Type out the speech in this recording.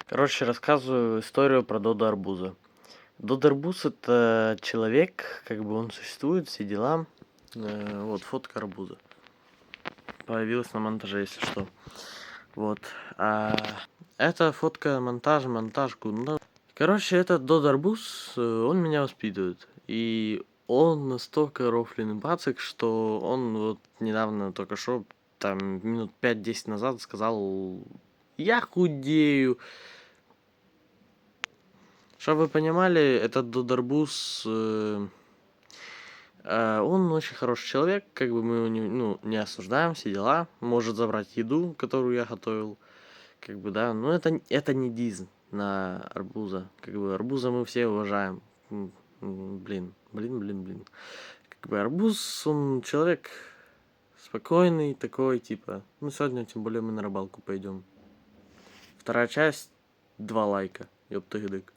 Короче, рассказываю историю про Додо Арбуза. Додо Арбуз это человек, как бы он существует, все дела. Вот фотка арбуза. Появилась на монтаже, если что. Вот. А это фотка монтаж гундов. Короче, этот Додо Арбуз, он меня воспитывает. И он настолько рофленый пацик, что он вот недавно только что, там, минут 5-10 назад сказал: я худею. Чтобы вы понимали, этот Додорбус, он очень хороший человек, как бы мы его не осуждаем, все дела. Может забрать еду, которую я готовил, как бы, да. Но это не дизн на арбуза. Как бы арбуза мы все уважаем. Блин. Как бы арбуз, он человек спокойный такой, типа. Ну, сегодня, тем более, мы на рыбалку пойдем. Вторая часть, 2 лайка. Ёптыгдык.